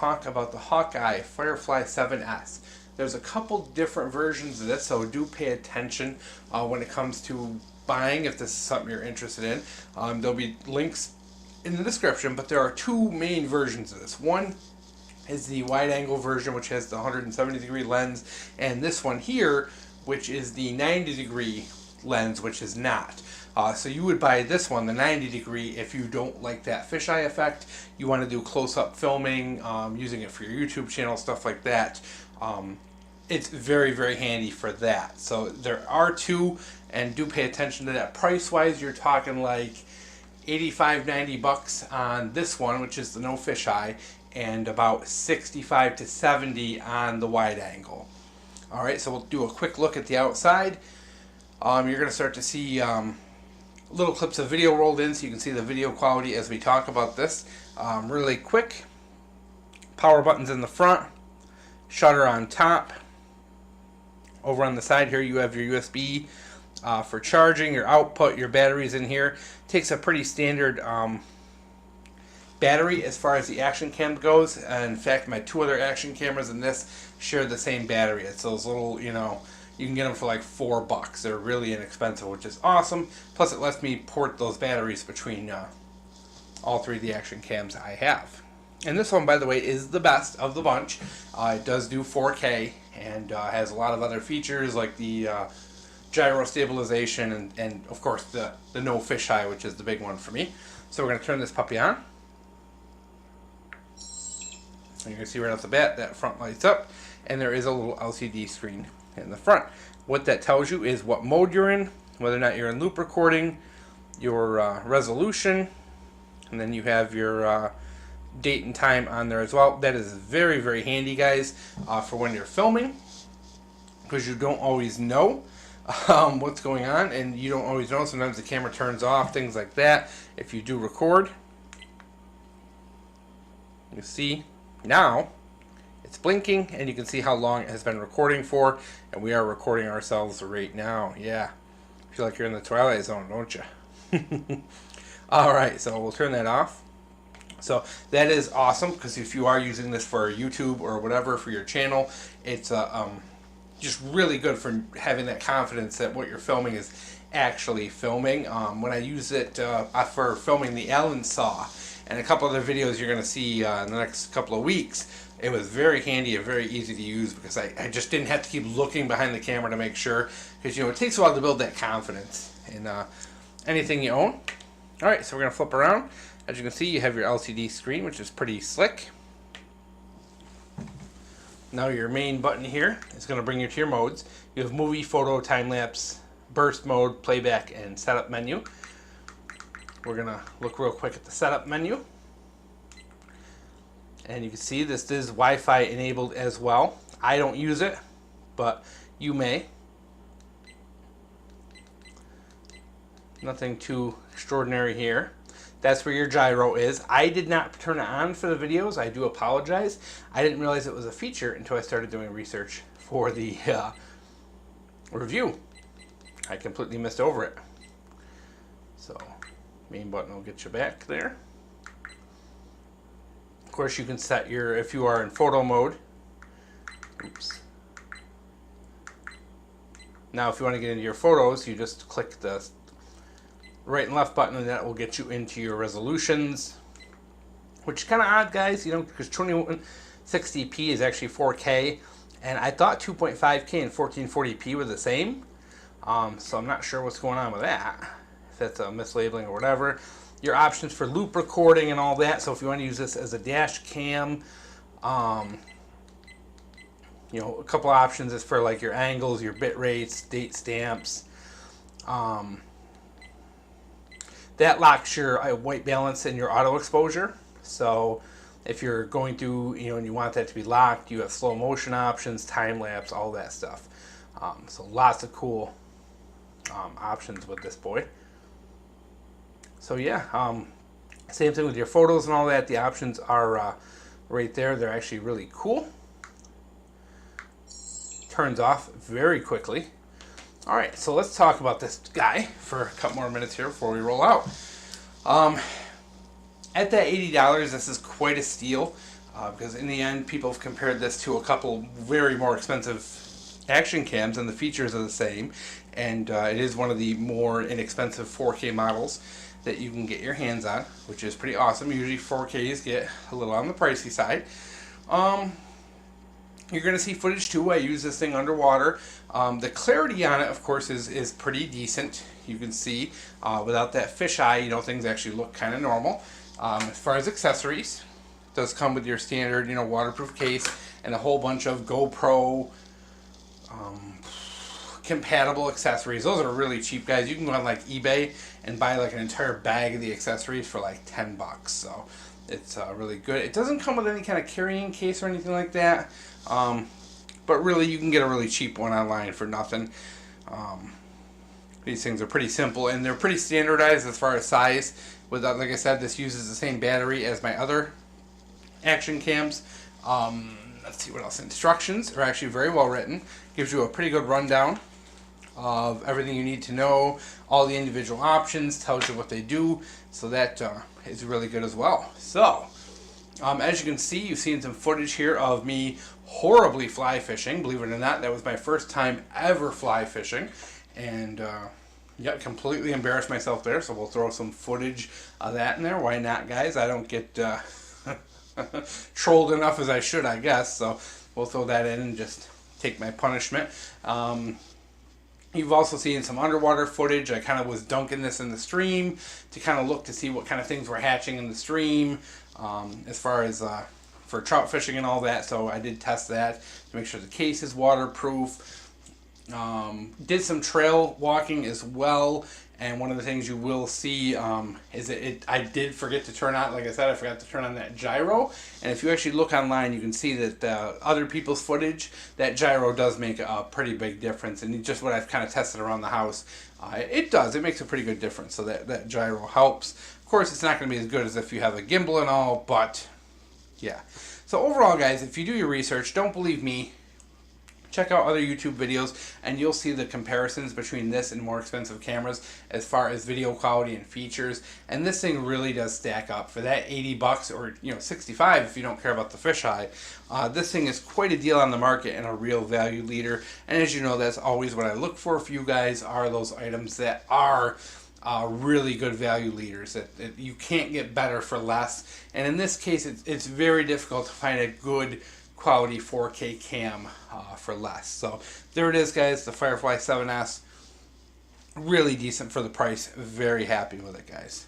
talk about the Hawkeye Firefly 7S. There's a couple different versions of this, so do pay attention when it comes to buying if this is something you're interested in. There'll be links in the description, but there are two main versions of this. One is the wide angle version, which has the 170 degree lens, and this one here, which is the 90 degree lens, which is not. So you would buy this one, the 90 degree, if you don't like that fisheye effect. You want to do close-up filming, using it for your YouTube channel, stuff like that. It's very, very handy for that. So there are two, and do pay attention to that. Price-wise, you're talking like 85, 90 bucks on this one, which is the no fisheye, and about 65 to 70 on the wide angle. All right, so we'll do a quick look at the outside. You're going to start to see little clips of video rolled in, so you can see the video quality as we talk about this. Really quick. Power buttons in the front, shutter on top. Over on the side here you have your USB for charging, your output, your batteries in here. Takes a pretty standard battery as far as the action cam goes. In fact, my two other action cameras and this share the same battery. It's those little, you know, you can get them for like $4. They're really inexpensive, which is awesome. Plus it lets me port those batteries between all three of the action cams I have. And this one, by the way, is the best of the bunch. It does do 4K and has a lot of other features like the gyro stabilization and of course the no fisheye, which is the big one for me. So we're going to turn this puppy on. And you can see right off the bat that front lights up, and there is a little LCD screen in the front. What that tells you is what mode you're in, whether or not you're in loop recording, your resolution, and then you have your date and time on there as well. That is very, very handy, guys, for when you're filming, because you don't always know what's going on, and you don't always know. Sometimes the camera turns off, things like that. If you do record, you see now it's blinking, and you can see how long it has been recording for, and we are recording ourselves right now. Yeah, feel like you're in the Twilight Zone, don't you? Alright, so we'll turn that off. So that is awesome, because if you are using this for YouTube or whatever for your channel, it's just really good for having that confidence that what you're filming is actually filming. When I use it for filming the Allen saw and a couple other videos you're going to see in the next couple of weeks, it was very handy and very easy to use, because I just didn't have to keep looking behind the camera to make sure, because you know it takes a while to build that confidence in anything you own. Alright, so we're going to flip around. As you can see, you have your LCD screen, which is pretty slick. Now your main button here is going to bring you to your modes. You have movie, photo, time-lapse, burst mode, playback, and setup menu. We're going to look real quick at the setup menu. And you can see this is Wi-Fi enabled as well. I don't use it, but you may. Nothing too extraordinary here. That's where your gyro is. I did not turn it on for the videos. I do apologize. I didn't realize it was a feature until I started doing research for the review. I completely missed over it. So, main button will get you back there. Of course, you can set your, if you are in photo mode. Oops. Now, if you want to get into your photos, you just click the right and left button, and that will get you into your resolutions, which is kind of odd, guys, you know, because 2160p is actually 4K, and I thought 2.5K and 1440p were the same, so I'm not sure what's going on with that, if that's a mislabeling or whatever. Your options for loop recording and all that, so if you want to use this as a dash cam, you know, a couple options is for like your angles, your bit rates, date stamps. That locks your white balance and your auto exposure. So if you're going through, you know, and you want that to be locked, you have slow motion options, time lapse, all that stuff. So lots of cool options with this boy. So yeah, same thing with your photos and all that. The options are right there. They're actually really cool. Turns off very quickly. Alright, so let's talk about this guy for a couple more minutes here before we roll out. At that $80, this is quite a steal. because in the end, people have compared this to a couple very more expensive action cams, and the features are the same. And it is one of the more inexpensive 4K models that you can get your hands on, which is pretty awesome. Usually 4Ks get a little on the pricey side. You're going to see footage too. I use this thing underwater. The clarity on it, of course, is pretty decent. You can see without that fisheye, things actually look kind of normal. As far as accessories, it does come with your standard, waterproof case and a whole bunch of GoPro compatible accessories. Those are really cheap, guys. You can go on like eBay and buy like an entire bag of the accessories for like $10. So it's really good. It doesn't come with any kind of carrying case or anything like that. But really, you can get a really cheap one online for nothing. These things are pretty simple and they're pretty standardized as far as size. With like I said, this uses the same battery as my other action cams. Let's see what else. Instructions are actually very well written. Gives you a pretty good rundown of everything you need to know, all the individual options, tells you what they do, so that is really good as well. So, as you can see, you've seen some footage here of me horribly fly fishing. Believe it or not, that was my first time ever fly fishing, and yeah, completely embarrassed myself there, so we'll throw some footage of that in there. Why not, guys? I don't get trolled enough as I should, I guess, so we'll throw that in and just take my punishment. You've also seen some underwater footage. I kind of was dunking this in the stream to kind of look to see what kind of things were hatching in the stream as far as for trout fishing and all that. So I did test that to make sure the case is waterproof. Did some trail walking as well. And one of the things you will see is that I did forget to turn on, like I said, I forgot to turn on that gyro. And if you actually look online, you can see that other people's footage, that gyro does make a pretty big difference. And just what I've kind of tested around the house, it does. It makes a pretty good difference. So that gyro helps. Of course, it's not going to be as good as if you have a gimbal and all, but yeah. So overall, guys, if you do your research, don't believe me. Check out other YouTube videos and you'll see the comparisons between this and more expensive cameras as far as video quality and features. And this thing really does stack up for that $80 or $65 if you don't care about the fisheye. This thing is quite a deal on the market and a real value leader. And as you know, that's always what I look for you guys, are those items that are really good value leaders that you can't get better for less. And in this case, it's very difficult to find a good quality 4K cam for less. So there it is, guys, the Firefly 7S. Really decent for the price. Very happy with it, guys.